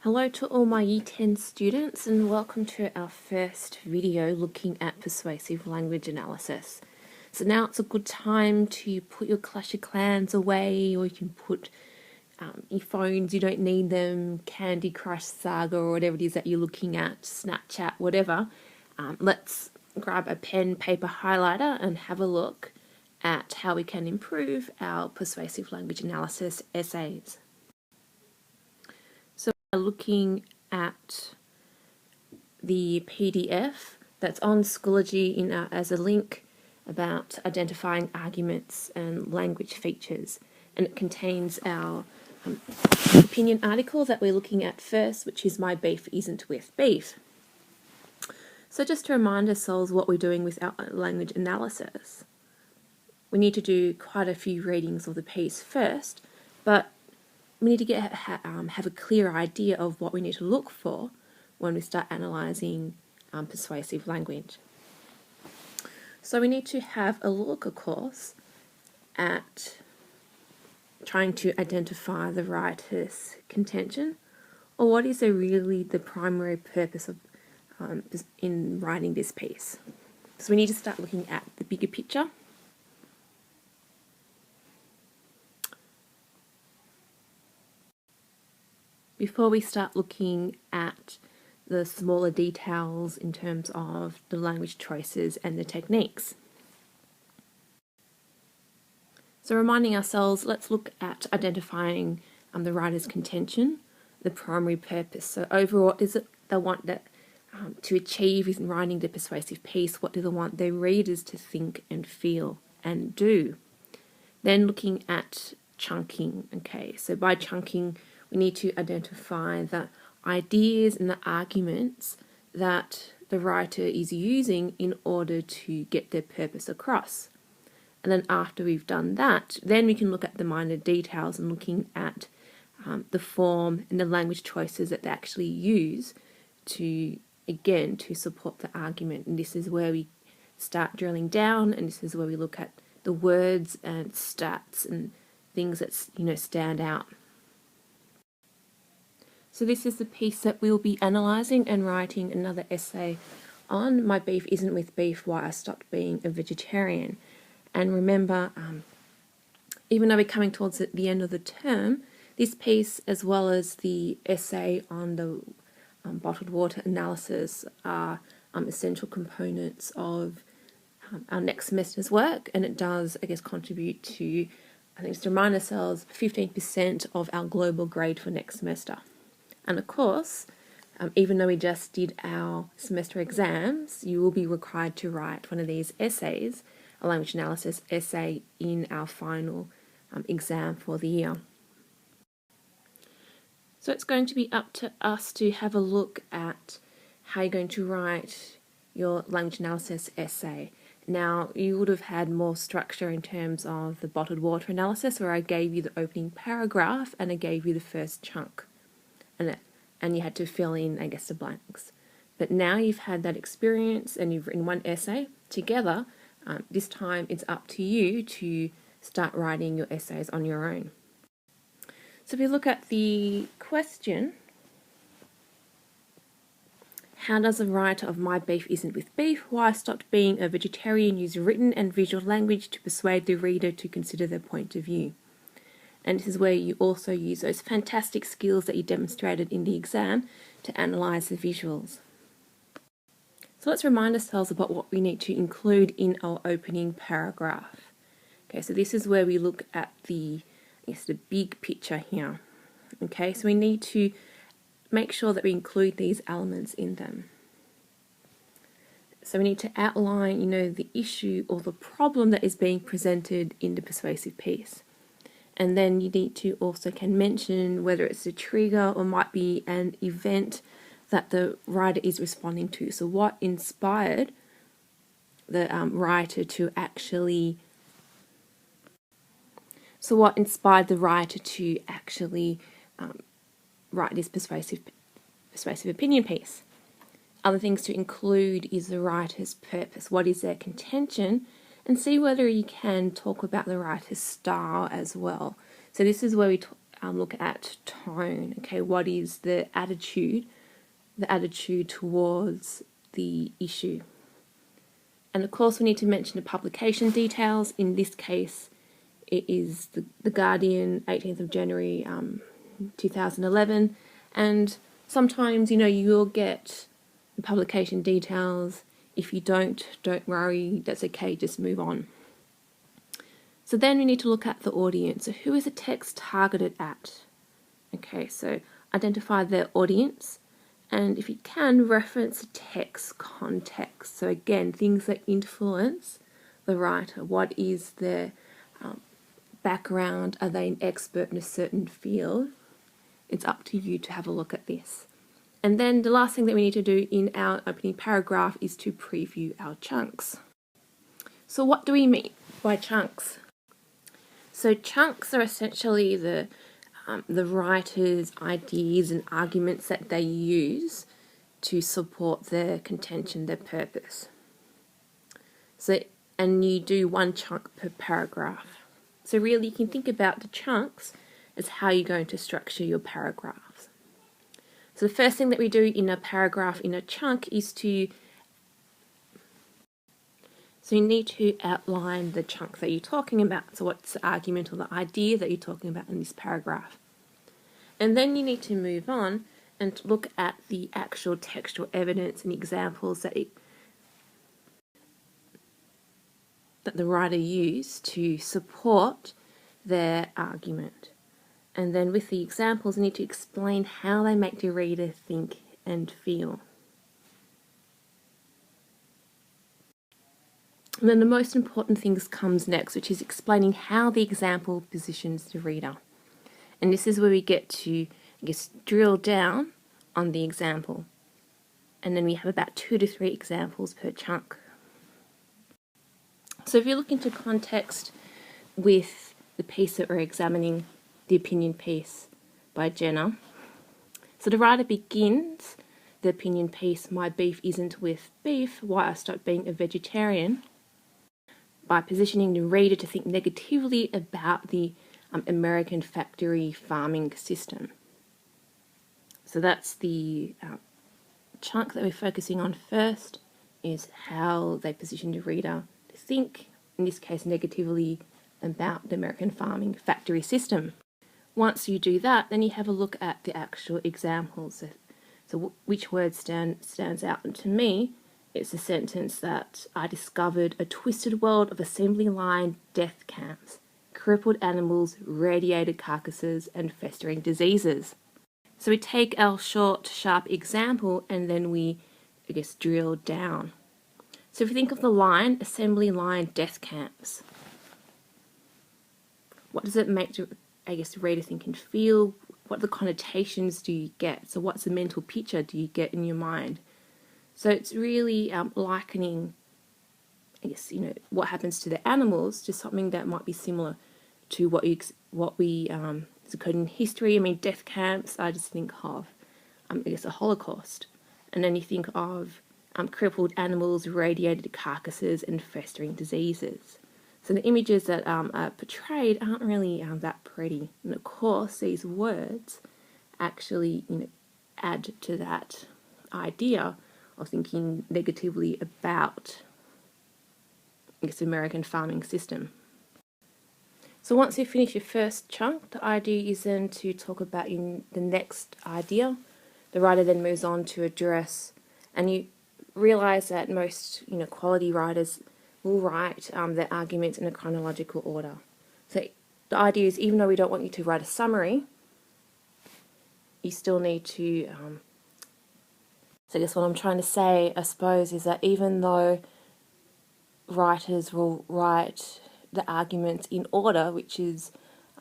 Hello to all my Year 10 students and welcome to our first video looking at persuasive language analysis. So now it's a good time to put your Clash of Clans away, or you can put your phones, you don't need them, Candy Crush Saga or whatever it is that you're looking at, Snapchat, whatever. Let's grab a pen, paper, highlighter and have a look at how we can improve our persuasive language analysis essays. So we're looking at the PDF that's on Schoology as a link about identifying arguments and language features, and it contains our opinion article that we're looking at first, which is My Beef Isn't With Beef. So just to remind ourselves what we're doing with our language analysis, we need to do quite a few readings of the piece first, but we need to have a clear idea of what we need to look for when we start analysing persuasive language. So we need to have a look, of course, at trying to identify the writer's contention, or what is really the primary purpose of in writing this piece. So we need to start looking at the bigger picture. Before we start looking at the smaller details in terms of the language choices and the techniques. So reminding ourselves, let's look at identifying the writer's contention, the primary purpose. So overall, what is it they want to achieve in writing the persuasive piece? What do they want their readers to think and feel and do? Then looking at chunking. Okay, so by chunking, we need to identify the ideas and the arguments that the writer is using in order to get their purpose across. And then after we've done that, then we can look at the minor details and looking at the form and the language choices that they actually use to support the argument. And this is where we start drilling down, and this is where we look at the words and stats and things that stand out. So this is the piece that we'll be analysing and writing another essay on. My Beef Isn't With Beef, Why I Stopped Being a Vegetarian. And remember, even though we're coming towards the end of the term, this piece as well as the essay on the bottled water analysis are essential components of our next semester's work, and it does, contribute to, just to remind ourselves, 15% of our global grade for next semester. And of course, even though we just did our semester exams, you will be required to write one of these essays, a language analysis essay, in our final exam for the year. So it's going to be up to us to have a look at how you're going to write your language analysis essay. Now, you would have had more structure in terms of the bottled water analysis, where I gave you the opening paragraph and I gave you the first chunk. And you had to fill in, the blanks. But now you've had that experience and you've written one essay together. This time it's up to you to start writing your essays on your own. So if we look at the question, how does the writer of My Beef Isn't With Beef, Why I Stopped Being a Vegetarian use written and visual language to persuade the reader to consider their point of view? And this is where you also use those fantastic skills that you demonstrated in the exam to analyse the visuals. So let's remind ourselves about what we need to include in our opening paragraph. Okay, so this is where we look at the big picture here. Okay, so we need to make sure that we include these elements in them. So we need to outline, the issue or the problem that is being presented in the persuasive piece. And then you need to also mention whether it's a trigger or might be an event that the writer is responding to. So what inspired the writer to actually write this persuasive opinion piece? Other things to include is the writer's purpose. What is their contention? And see whether you can talk about the writer's style as well. So this is where we look at tone. Okay, what is the attitude towards the issue? And of course, we need to mention the publication details. In this case, it is the Guardian, 18th of January, 2011. And sometimes, you'll get the publication details. If you don't worry, that's okay, just move on. So then we need to look at the audience. So who is the text targeted at? Okay, so identify the audience, and if you can, reference the text context. So again, things that influence the writer. What is their background? Are they an expert in a certain field? It's up to you to have a look at this. And then the last thing that we need to do in our opening paragraph is to preview our chunks. So what do we mean by chunks? So chunks are essentially the writer's ideas and arguments that they use to support their contention, their purpose. So, and you do one chunk per paragraph. So really you can think about the chunks as how you're going to structure your paragraphs. So the first thing that we do in a paragraph, in a chunk, is so you need to outline the chunk that you're talking about. So what's the argument or the idea that you're talking about in this paragraph? And then you need to move on and look at the actual textual evidence and examples that the writer used to support their argument. And then with the examples, you need to explain how they make the reader think and feel. And then the most important thing comes next, which is explaining how the example positions the reader. And this is where we get to, drill down on the example. And then we have about 2 to 3 examples per chunk. So if you look into context with the piece that we're examining, the opinion piece by Jenna. So the writer begins the opinion piece, "My beef isn't with beef, why I stopped being a vegetarian," by positioning the reader to think negatively about the American factory farming system. So that's the chunk that we're focusing on first, is how they position the reader to think, in this case negatively, about the American farming factory system. Once you do that, then you have a look at the actual examples. So which word stands out to me? It's the sentence that "I discovered a twisted world of assembly line death camps, crippled animals, radiated carcasses, and festering diseases." So we take our short, sharp example and then we, drill down. So if you think of the line, assembly line death camps, what does it make the reader think and feel? What the connotations do you get? So what's the mental picture do you get in your mind? So it's really likening, what happens to the animals to something that might be similar to what we is occurred in history. Death camps, I just think of, a Holocaust. And then you think of crippled animals, radiated carcasses, and festering diseases. So the images that are portrayed aren't really that pretty. And of course, these words actually, add to that idea of thinking negatively about, the American farming system. So once you finish your first chunk, the idea is then to talk about in the next idea. The writer then moves on to address, and you realise that most, quality writers will write their arguments in a chronological order. So the idea is, even though we don't want you to write a summary, you still need to, so I guess what I'm trying to say, I suppose, is that even though writers will write the arguments in order, which is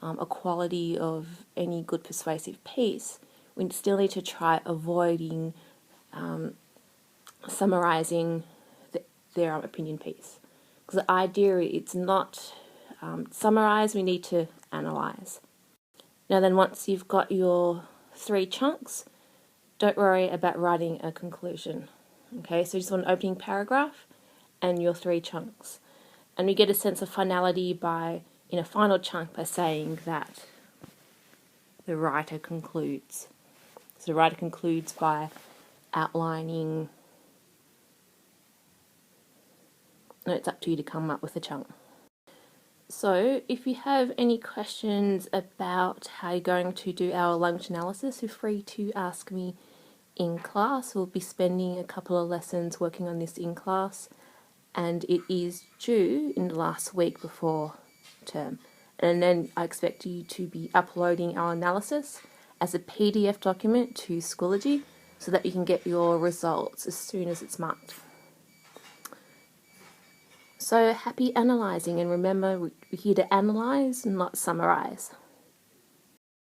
a quality of any good persuasive piece, we still need to try avoiding summarising their opinion piece. Because the idea, it's not summarise, we need to analyse. Now then, once you've got your 3 chunks, don't worry about writing a conclusion. Okay, so just want an opening paragraph and your 3 chunks. And we get a sense of finality in a final chunk by saying that the writer concludes. So the writer concludes by outlining, and it's up to you to come up with a chunk. So if you have any questions about how you're going to do our language analysis, feel free to ask me in class. We'll be spending a couple of lessons working on this in class, and it is due in the last week before term. And then I expect you to be uploading our analysis as a PDF document to Schoology so that you can get your results as soon as it's marked. So happy analysing, and remember, we're here to analyse, not summarise.